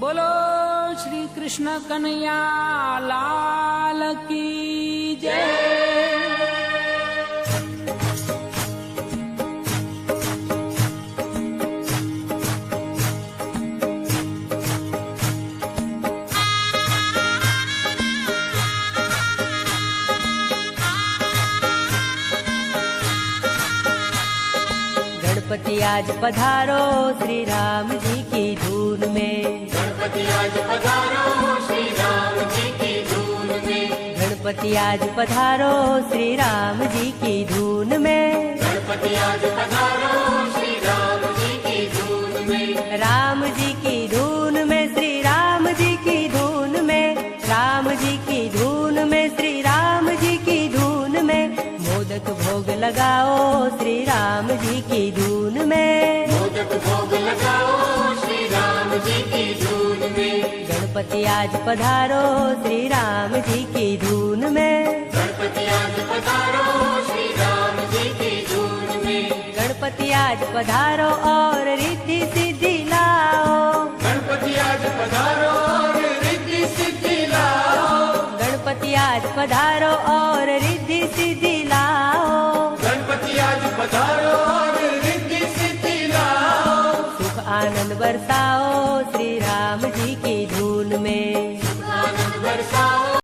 बोलो श्री कृष्ण कन्हैया लाल की जय। गणपति आज पधारो श्री राम जी की धून में। गणपति आज पधारो श्री राम जी की धून में। गणपति आज पधारो श्री राम जी की धून में। गणपति आज पधारो श्री राम जी की धून में। राम जी की धून में श्री राम जी की धून में। राम जी की धून में श्री राम जी की धून में। मोदक भोग लगाओ श्री राम जी की धून में। मोदक भोग लगाओ श्री राम जी की धून में। गणपति आज पधारो श्री राम जी की धून में। गणपति आज पधारो श्री राम जी की धून में। गणपति आज पधारो और रिद्धि सिद्धि लाओ। गणपति आज पधारो और रिद्धि सिद्धि लाओ। गणपति आज पधारो और रिद्धि सिद्धि लाओ। गणपति आज पधारो और रिद्धि सिद्धि लाओ। सुख आनंद बरसाओ श्री राम जी की